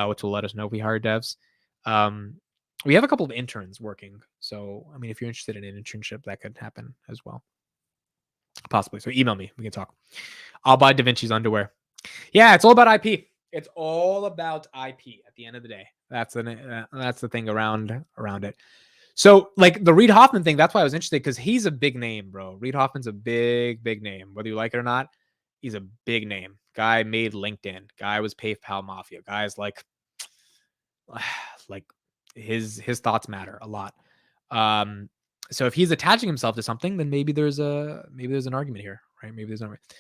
which will let us know if we hire devs. We have a couple of interns working. So, I mean, if you're interested in an internship, that could happen as well. Possibly. So email me. We can talk. I'll buy Da Vinci's underwear. Yeah, it's all about IP. It's all about IP at the end of the day. That's the thing around it. So like the Reid Hoffman thing, that's why I was interested because he's a big name, bro. Reid Hoffman's a big name. Whether you like it or not, he's a big name. Guy made LinkedIn. Guy was PayPal Mafia. Guys like his thoughts matter a lot. So if he's attaching himself to something, then maybe there's an argument here, right? Maybe there's an argument.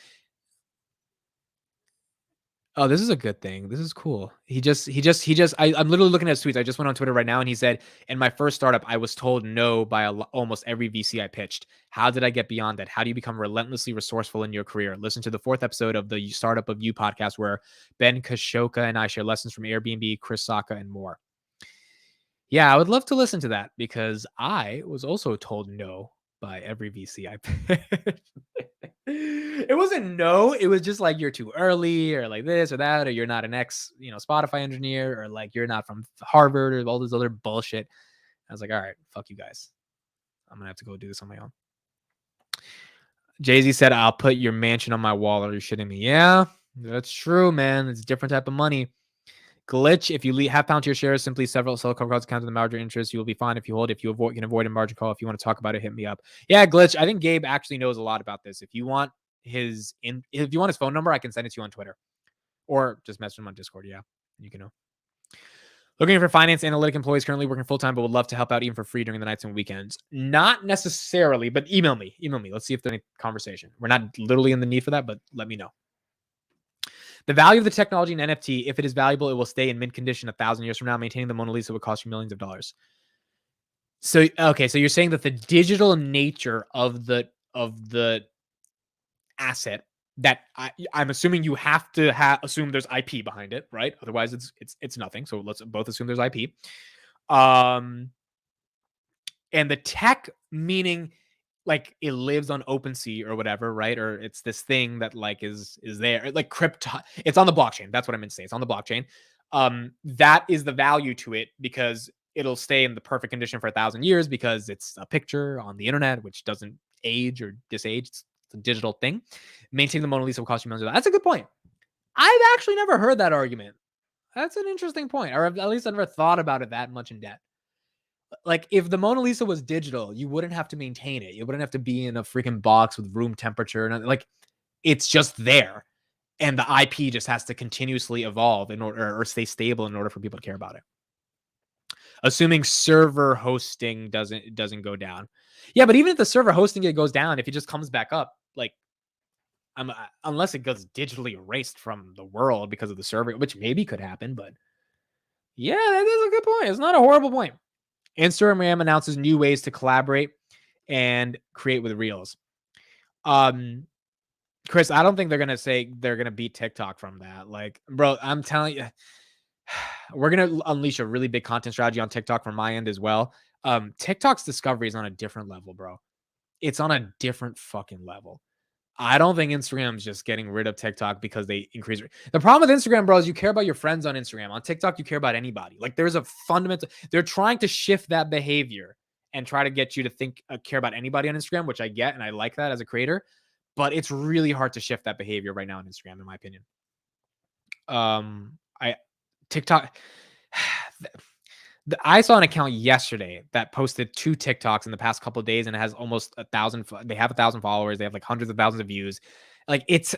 Oh, this is a good thing. This is cool. I'm literally looking at his tweets. I just went on Twitter right now and he said, in my first startup, I was told no by almost every VC I pitched. How did I get beyond that? How do you become relentlessly resourceful in your career? Listen to the 4th episode of the Startup of You podcast where Ben Kashoka and I share lessons from Airbnb, Chris Sacca, and more. Yeah, I would love to listen to that because I was also told no by every VC I pitched. It wasn't no, it was just like you're too early or like this or that, or you're not an Spotify engineer, or like you're not from Harvard or all this other bullshit. I was like, all right, fuck you guys. I'm gonna have to go do this on my own. Jay-Z said, I'll put your mansion on my wall. Are you shitting me? Yeah, that's true, man. It's a different type of money. Glitch, if you have Palantir shares, simply sell a couple cards account to the margin interest. You will be fine if you hold. If you can avoid a margin call. If you want to talk about it, hit me up. Yeah, Glitch. I think Gabe actually knows a lot about this. If you want his phone number, I can send it to you on Twitter, or just message him on Discord. Yeah, you can know. Looking for finance analytic employees currently working full time, but would love to help out even for free during the nights and weekends. Not necessarily, but email me. Let's see if there's any conversation. We're not literally in the need for that, but let me know. The value of the technology in NFT, if it is valuable, it will stay in mint condition 1,000 years from now. Maintaining the Mona Lisa would cost you millions of dollars. So, okay, so you're saying that the digital nature of the asset, that I'm assuming you have to assume there's IP behind it, right? Otherwise, it's nothing. So let's both assume there's IP. And the tech, meaning like it lives on OpenSea or whatever, right? Or it's this thing that like is there, like crypto. It's on the blockchain. That's what I meant to say. It's on the blockchain. That is the value to it because it'll stay in the perfect condition for 1,000 years because it's a picture on the internet, which doesn't age or disage. It's a digital thing. Maintaining the Mona Lisa will cost you millions of dollars. That's a good point. I've actually never heard that argument. That's an interesting point, or at least I've never thought about it that much in depth. Like if the Mona Lisa was digital, you wouldn't have to maintain it. You wouldn't have to be in a freaking box with room temperature and like it's just there. And the IP just has to continuously evolve in order or stay stable in order for people to care about it. Assuming server hosting doesn't go down. Yeah, but even if the server hosting it goes down, if it just comes back up, like unless it gets digitally erased from the world because of the server, which maybe could happen, but yeah, that is a good point. It's not a horrible point. Instagram announces new ways to collaborate and create with Reels. Chris, I don't think they're gonna say they're gonna beat TikTok from that. Like, bro, I'm telling you, we're gonna unleash a really big content strategy on TikTok from my end as well. TikTok's discovery is on a different level, bro. It's on a different fucking level. I don't think Instagram's just getting rid of TikTok because they increase. The problem with Instagram, bro, is you care about your friends on Instagram. On TikTok, you care about anybody. Like there's a fundamental. They're trying to shift that behavior and try to get you to think care about anybody on Instagram, which I get and I like that as a creator. But it's really hard to shift that behavior right now on Instagram, in my opinion. I TikTok. I saw an account yesterday that posted 2 TikToks in the past couple of days, and it has almost 1,000. They have 1,000 followers. They have like hundreds of thousands of views. Like it's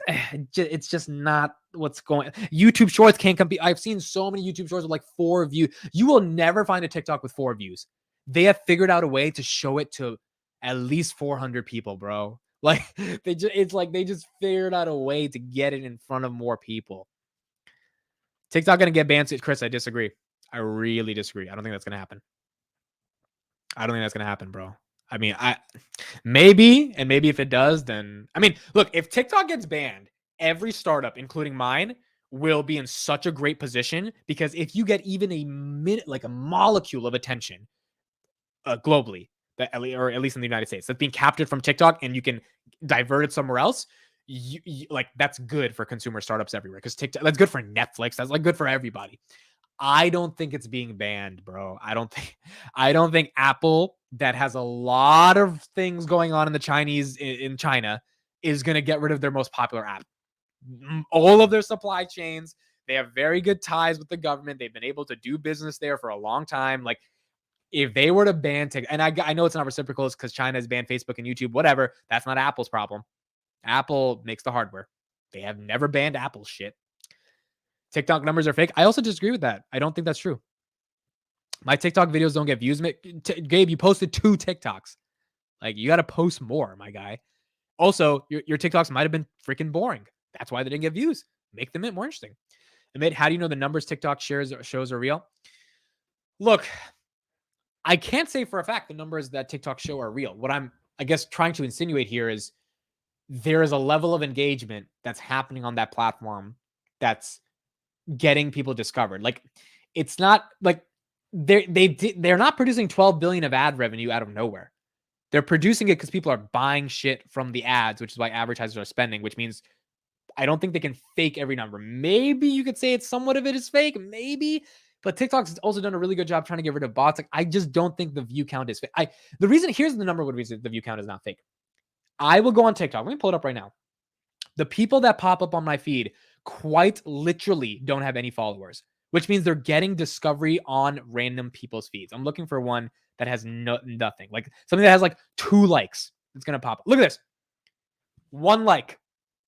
just not what's going. YouTube Shorts can't compete. I've seen so many YouTube Shorts with like 4 views. You will never find a TikTok with 4 views. They have figured out a way to show it to at least 400 people, bro. Like it's like they just figured out a way to get it in front of more people. TikTok gonna get banned, Chris. I disagree. I really disagree. I don't think that's gonna happen. I don't think that's gonna happen, bro. I mean, maybe if it does, then I mean, look, if TikTok gets banned, every startup, including mine, will be in such a great position because if you get even a minute, like a molecule of attention, globally, or at least in the United States, that's being captured from TikTok, and you can divert it somewhere else. Like that's good for consumer startups everywhere because TikTok. That's good for Netflix. That's like good for everybody. I don't think it's being banned, bro. I don't think Apple, that has a lot of things going on in the in China, is going to get rid of their most popular app. All of their supply chains, they have very good ties with the government. They've been able to do business there for a long time. Like if they were to ban TikTok, and I know it's not reciprocal, it's because China has banned Facebook and YouTube, whatever. That's not Apple's problem. Apple makes the hardware. They have never banned Apple's shit. TikTok numbers are fake. I also disagree with that. I don't think that's true. My TikTok videos don't get views. Gabe, you posted 2 TikToks. Like you got to post more, my guy. Also, your TikToks might have been freaking boring. That's why they didn't get views. Make them more interesting. Amit, how do you know the numbers TikTok shows are real? Look, I can't say for a fact the numbers that TikTok show are real. What I'm, I guess, trying to insinuate here is there is a level of engagement that's happening on that platform that's getting people discovered. Like it's not like they're not producing 12 billion of ad revenue out of nowhere. They're producing it because people are buying shit from the ads, which is why advertisers are spending, which means I don't think they can fake every number. Maybe you could say it's somewhat of it is fake, maybe, but TikTok's also done a really good job trying to get rid of bots. Like I just don't think the view count is fake. The reason, here's the number one reason the view count is not fake. I will go on TikTok. Let me pull it up right now. The people that pop up on my feed quite literally don't have any followers, which means they're getting discovery on random people's feeds. I'm looking for one that has nothing, like something that has like 2 likes. It's going to pop up. Look at this. 1 like.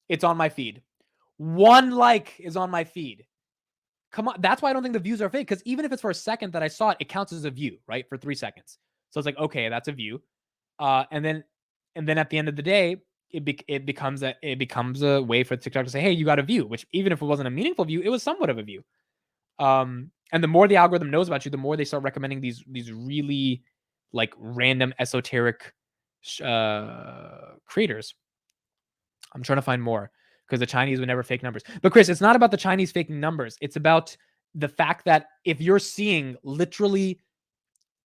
It's on my feed. 1 like is on my feed. Come on. That's why I don't think the views are fake. Because even if it's for a second that I saw it, it counts as a view, right? For 3 seconds. So it's like, okay, that's a view. And then at the end of the day, it becomes a way for TikTok to say, hey, you got a view, which even if it wasn't a meaningful view, it was somewhat of a view. And the more the algorithm knows about you, the more they start recommending these really like random esoteric creators. I'm trying to find more because the Chinese would never fake numbers. But Chris, it's not about the Chinese faking numbers. It's about the fact that if you're seeing literally,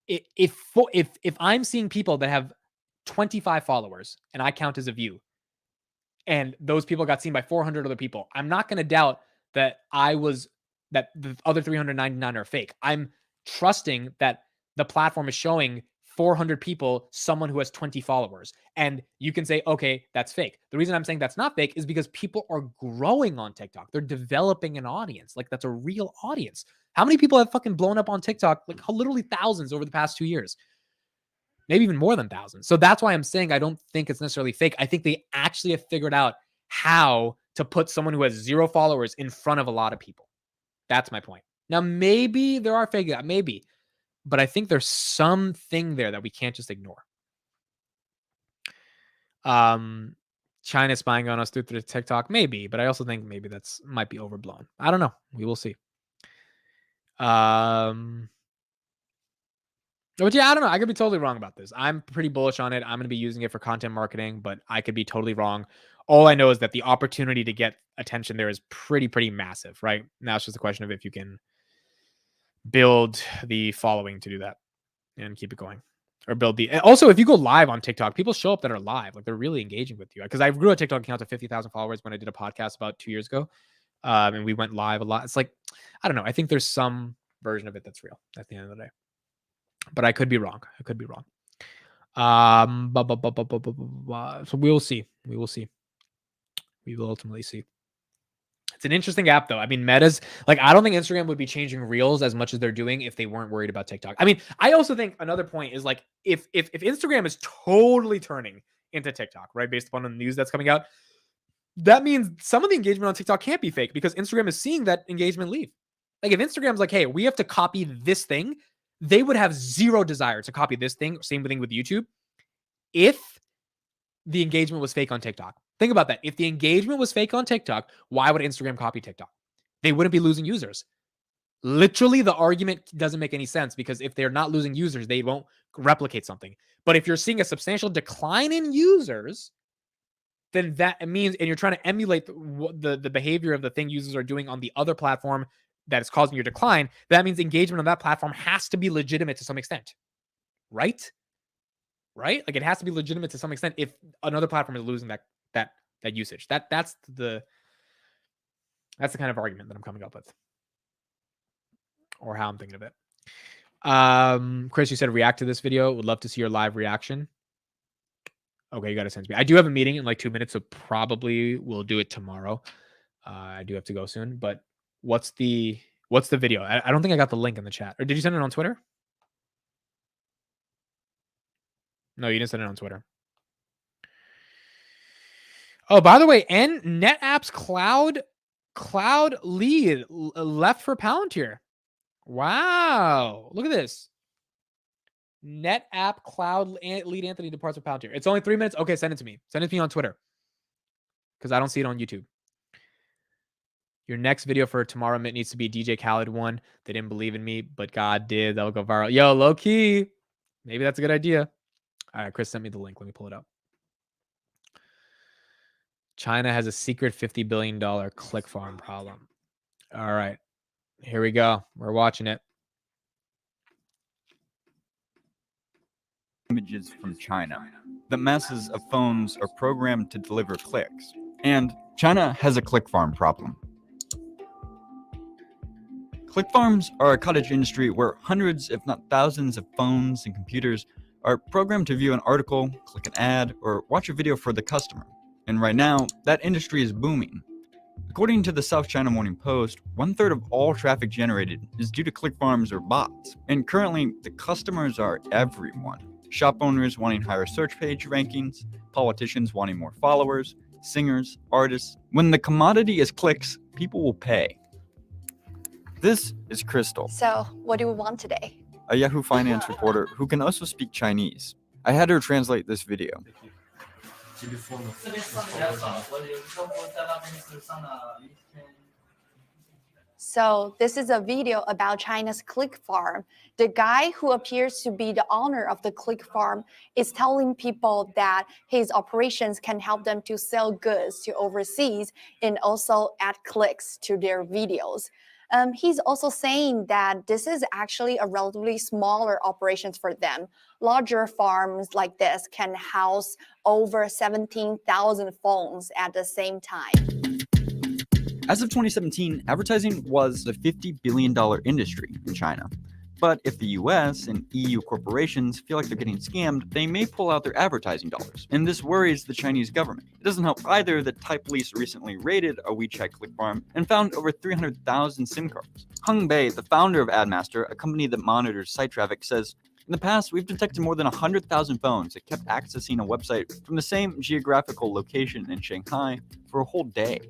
if I'm seeing people that have 25 followers and I count as a view, and those people got seen by 400 other people, I'm not going to doubt that that the other 399 are fake. I'm trusting that the platform is showing 400 people someone who has 20 followers. And you can say, okay, that's fake. The reason I'm saying that's not fake is because people are growing on TikTok. They're developing an audience. Like that's a real audience. How many people have fucking blown up on TikTok? Like literally thousands over the past 2 years. Maybe even more than thousands. So that's why I'm saying I don't think it's necessarily fake. I think they actually have figured out how to put someone who has 0 followers in front of a lot of people. That's my point. Now, maybe there are fake, maybe, but I think there's something there that we can't just ignore. China spying on us through TikTok, maybe, but I also think maybe that's might be overblown. I don't know. We will see. But yeah, I don't know. I could be totally wrong about this. I'm pretty bullish on it. I'm going to be using it for content marketing, but I could be totally wrong. All I know is that the opportunity to get attention there is pretty massive, right? Now it's just a question of if you can build the following to do that and keep it going. or build the. And also, if you go live on TikTok, people show up that are live, like they're really engaging with you. Because I grew a TikTok account to 50,000 followers when I did a podcast about 2 years ago, and we went live a lot. It's like, I don't know. I think there's some version of it that's real at the end of the day, but I could be wrong. I could be wrong. So we will see. We will see. We will ultimately see. It's an interesting app, though. I mean, Meta's like, I don't think Instagram would be changing Reels as much as they're doing if they weren't worried about TikTok. I mean, I also think another point is like, if Instagram is totally turning into TikTok, right, based upon the news that's coming out, that means some of the engagement on TikTok can't be fake because Instagram is seeing that engagement leave. Like, if Instagram's like, hey, we have to copy this thing, they would have zero desire to copy this thing. Same thing with YouTube. If the engagement was fake on TikTok. Think about that. If the engagement was fake on TikTok, why would Instagram copy TikTok? They wouldn't be losing users. Literally, the argument doesn't make any sense because if they're not losing users, they won't replicate something. But if you're seeing a substantial decline in users, then that means, and you're trying to emulate the behavior of the thing users are doing on the other platform that is causing your decline, that means engagement on that platform has to be legitimate to some extent, right? Right? Like, it has to be legitimate to some extent if another platform is losing that usage. That's the kind of argument that I'm coming up with, or how I'm thinking of it. Chris, you said react to this video. Would love to see your live reaction. Okay, you got to send me. I do have a meeting in like 2 minutes, so probably we'll do it tomorrow. I do have to go soon, but what's the video? I don't think I got the link in the chat. Or did you send it on Twitter? No, you didn't send it on Twitter. Oh, by the way, and NetApp's cloud lead left for Palantir. Wow, look at this. NetApp cloud lead Anthony departs for Palantir. It's only 3 minutes. Okay, send it to me. Send it to me on Twitter because I don't see it on YouTube. Your next video for tomorrow needs to be DJ Khaled one. They didn't believe in me, but God did. That'll go viral. Yo, low key. Maybe that's a good idea. All right, Chris sent me the link. Let me pull it up. China has a secret $50 billion click farm problem. All right, here we go. We're watching it. Images from China. The masses of phones are programmed to deliver clicks. And China has a click farm problem. Click farms are a cottage industry where hundreds, if not thousands, of phones and computers are programmed to view an article, click an ad, or watch a video for the customer. And right now, that industry is booming. According to the South China Morning Post, 1/3 of all traffic generated is due to click farms or bots. And currently, the customers are everyone. Shop owners wanting higher search page rankings, politicians wanting more followers, singers, artists. When the commodity is clicks, people will pay. This is Crystal. So, what do we want today? A Yahoo Finance reporter who can also speak Chinese. I had her translate this video. So this is a video about China's click farm. The guy who appears to be the owner of the click farm is telling people that his operations can help them to sell goods to overseas and also add clicks to their videos. He's also saying that this is actually a relatively smaller operations for them. Larger farms like this can house over 17,000 phones at the same time. As of 2017, advertising was a $50 billion industry in China. But if the US and EU corporations feel like they're getting scammed, they may pull out their advertising dollars. And this worries the Chinese government. It doesn't help either that Thai police recently raided a WeChat click farm and found over 300,000 SIM cards. Hung Bei, the founder of AdMaster, a company that monitors site traffic, says, "In the past, we've detected more than 100,000 phones that kept accessing a website from the same geographical location in Shanghai for a whole day."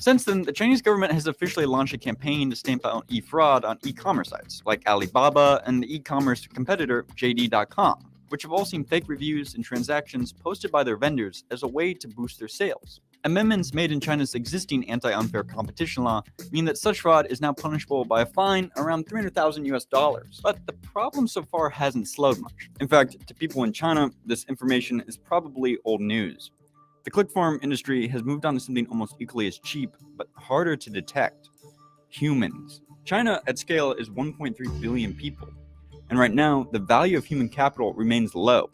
Since then, the Chinese government has officially launched a campaign to stamp out e-fraud on e-commerce sites like Alibaba and the e-commerce competitor JD.com, which have all seen fake reviews and transactions posted by their vendors as a way to boost their sales. Amendments made in China's existing anti-unfair competition law mean that such fraud is now punishable by a fine around $300,000. But the problem so far hasn't slowed much. In fact, to people in China, this information is probably old news. The click farm industry has moved on to something almost equally as cheap, but harder to detect: humans. China at scale is 1.3 billion people. And right now, the value of human capital remains low.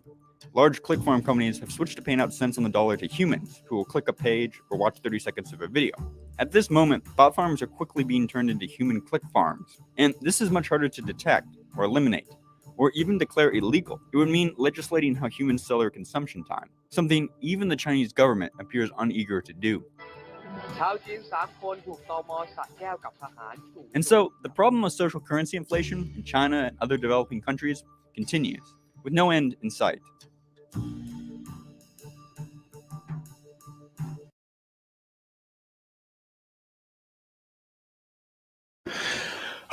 Large click farm companies have switched to paying out cents on the dollar to humans who will click a page or watch 30 seconds of a video. At this moment, bot farms are quickly being turned into human click farms, and this is much harder to detect or eliminate, or even declare illegal. It would mean legislating how humans sell their consumption time, something even the Chinese government appears uneager to do. And so, the problem of social currency inflation in China and other developing countries continues, with no end in sight.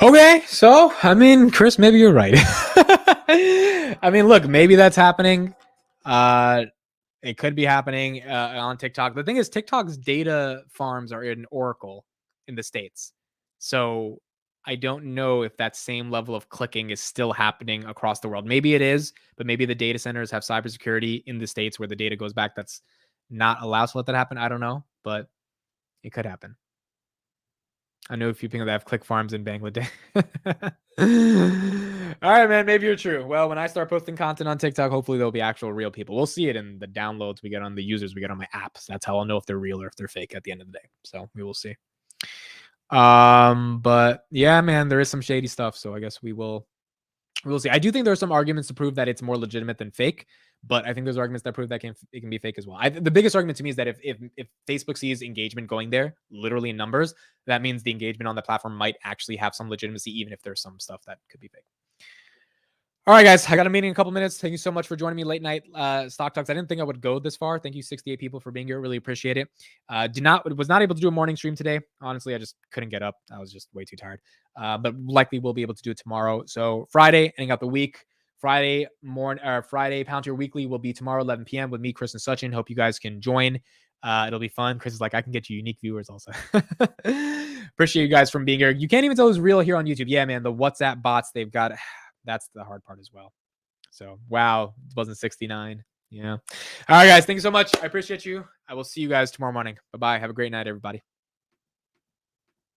Okay, so I mean, Chris, maybe you're right. I mean, look, maybe that's happening. It could be happening on TikTok. The thing is, TikTok's data farms are in Oracle in the States. So I don't know if that same level of clicking is still happening across the world. Maybe it is, but maybe the data centers have cybersecurity in the States where the data goes back that's not allowed to let that happen. I don't know, but it could happen. I know a few people that have click farms in Bangladesh. All right, man. Maybe you're true. Well, when I start posting content on TikTok, hopefully there'll be actual real people. We'll see it in the downloads we get on the users we get on my apps. That's how I'll know if they're real or if they're fake at the end of the day. So we will see. But yeah, man, there is some shady stuff. So I guess we'll see. I do think there are some arguments to prove that it's more legitimate than fake. But I think there's arguments that prove that it can be fake as well. The biggest argument to me is that if Facebook sees engagement going there, literally in numbers, that means the engagement on the platform might actually have some legitimacy, even if there's some stuff that could be fake. All right, guys, I got a meeting in a couple minutes. Thank you so much for joining me late night Stock Talks. I didn't think I would go this far. Thank you, 68 people, for being here. Really appreciate it. Was not able to do a morning stream today. Honestly, I just couldn't get up. I was just way too tired. But likely we'll be able to do it tomorrow. So Friday, ending out the week. Friday Palantir Weekly will be tomorrow, 11 p.m. with me, Chris, and Sachin. Hope you guys can join. It'll be fun. Chris is like, I can get you unique viewers also. Appreciate you guys from being here. You can't even tell who's real here on YouTube. Yeah, man, the WhatsApp bots they've got, that's the hard part as well. So, wow, it wasn't 69. Yeah. All right, guys, thank you so much. I appreciate you. I will see you guys tomorrow morning. Bye-bye. Have a great night, everybody.